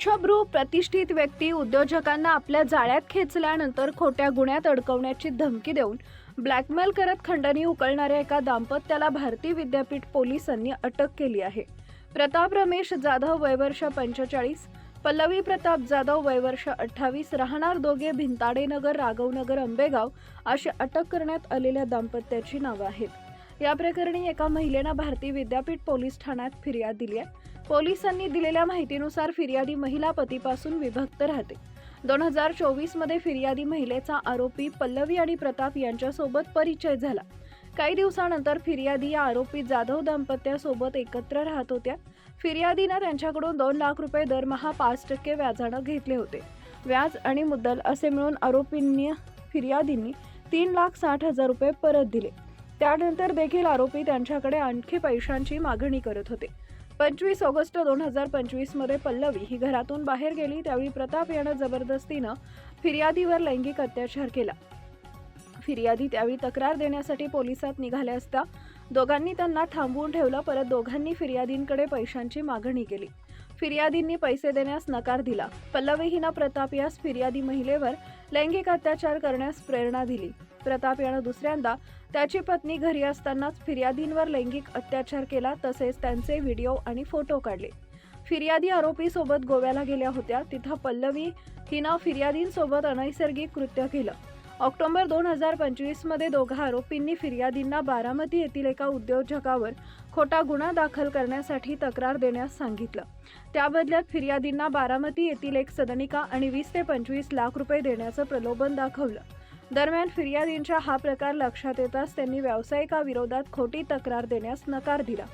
उच्चभ्रू प्रतिष्ठित व्यक्ती उद्योजकांना आपल्या जाळ्यात खेचल्यानंतर खोट्या गुन्ह्यात अडकवण्याची धमकी देऊन ब्लॅकमेल करत खंडणी उकळणाऱ्या एका दाम्पत्याला भारती विद्यापीठ पोलिसांनी अटक केली आहे। प्रताप रमेश जाधव वय वर्ष 45, पल्लवी प्रताप जाधव वय वर्ष 28, राहणार दोघे भिंताडेनगर राघवनगर आंबेगाव अशी अटक करण्यात आलेल्या दाम्पत्याची नावे आहेत। या प्रकरणी एका महिलेने भारती विद्यापीठ पोलीस ठाण्यात फिर्याद दिली आहे। पोलिसांनी दिलेल्या माहितीनुसार फिर्यादी महिला पतीपासून विभक्त राहते। 2024 मध्ये फिर्यादी महिलेचा आरोपी पल्लवी आणि प्रताप यांच्यासोबत परिचय झाला। काही दिवसानंतर फिर्यादी या आरोपी जाधव दाम्पत्यासोबत एकत्र राहत होत्या। फिर्यादीने त्यांच्याकडून 2 लाख रुपये दरमहा 5% व्याजाने घेतले होते। व्याज आणि मुद्दल असे मिळून आरोपींनी फिर्यादींनी 3,60,000 रुपये परत दिले। त्यानंतर देखील आरोपी त्यांच्याकडे आणखी पैशांची मागणी करत होते। 25 ऑगस्ट 2025 मध्ये पल्लवी ही घरातून बाहेर गेली, त्यावेळी प्रताप याने जबरदस्तीने फिर्यादीवर लैंगिक अत्याचार केला। फिर्यादी त्यावेळी तक्रार देण्यासाठी पोलिसात निघाल्या असता दोघांनी त्यांना थांबवून ठेवलं, परत दोघांनी फिर्यादींकडे पैशांची मागणी केली। फिर्यादींनी पैसे देण्यास नकार दिला। पल्लवी हिने प्रताप यास फिर्यादी महिलेवर लैंगिक अत्याचार करण्यास प्रेरणा दिली। प्रताप याने दुसऱ्यांदा त्याची पत्नी घरी असतानाच फिर्यादींवर लैंगिक अत्याचार केला, तसेच त्यांचे व्हिडिओ आणि फोटो काढले। फिर्यादी आरोपी सोबत गोव्याला गेल्या होत्या, तिथे पल्लवी हिने फिर्यादींसोबत अनैसर्गिक कृत्य केलं। ऑक्टोबर 2025 मध्ये दोघा आरोपींनी फिर्यादींना बारामती येथील एका उद्योजकावर खोटा गुन्हा दाखल करण्यासाठी तक्रार देण्यास सांगितलं। त्या बदल्यात फिर्यादींना बारामती येथील एक सदनिका आणि 20 ते 25 लाख रुपये देण्याचं प्रलोभन दाखवलं। दरम्यान फिर्यादींचा हा प्रकार लक्षात येताच त्यांनी व्यावसायिकाविरोधात खोटी तक्रार देण्यास नकार दिला।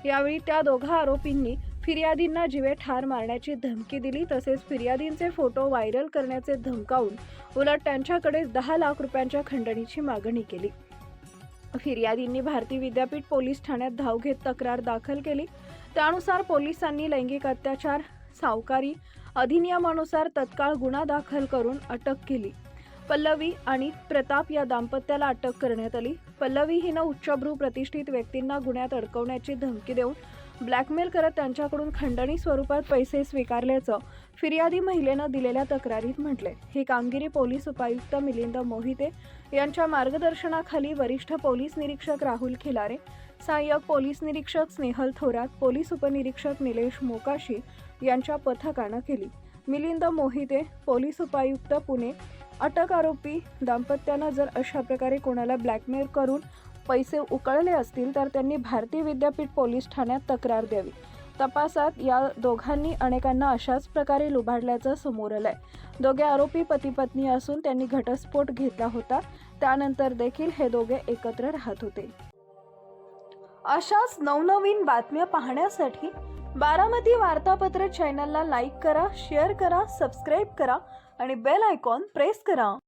यावेळी त्या दोघा आरोपींनी फिर्यादींना जीवे ठार मारण्याची धमकी दिली, तसेच फिर्यादींचे फोटो व्हायरल करण्याचे धमकावून उलट त्यांच्याकडे 10 लाख रुपयांच्या खंडणीची मागणी केली। फिर्यादींनी भारती विद्यापीठ पोलीस ठाण्यात धाव घेत तक्रार दाखल केली। त्यानुसार पोलिसांनी लैंगिक अत्याचार सावकारी अधिनियमानुसार तत्काळ गुन्हा दाखल करून अटक केली। पल्लवी आणि प्रताप या दाम्पत्याला अटक करण्यात आली। पल्लवी हिने उच्चभ्रू प्रतिष्ठित व्यक्तींना गुन्ह्यात अडकवण्याची धमकी देऊन ब्लॅकमेल करत त्यांच्याकडून खंडणी स्वरूपात पैसे स्वीकारल्याचं फिर्यादी महिलेने दिलेल्या तक्रारीत म्हटले। ही कामगिरी पोलीस उपायुक्त मिलिंद मोहिते यांच्या मार्गदर्शनाखाली वरिष्ठ पोलीस निरीक्षक राहुल खिलारे, सहाय्यक पोलीस निरीक्षक स्नेहल थोरात, पोलीस उपनिरीक्षक निलेश मोकाशी यांच्या पथकाने केली। मिलिंद मोहिते, पोलीस उपायुक्त पुणे। अटक आरोपी दाम्पत्याने जर अशा प्रकारे कोणाला ब्लॅकमेल करून पैसे उकळले असतील तर त्यांनी भारती विद्यापीठ पोलीस ठाण्यात तक्रार द्यावी। तपासात या दोघांनी अनेकांना अशाच प्रकारे लुबाडल्याचं समोर आलंय। दोघे आरोपी पती पत्नी असून त्यांनी घटस्फोट घेतला होता, त्यानंतर देखील हे दोघे एकत्र राहत होते। अशाच नवनवीन बातम्या पाहण्यासाठी बारामती वार्तापत्र चॅनलला लाईक करा, शेअर करा, सबस्क्राईब करा आणि बेल आयकॉन प्रेस करा।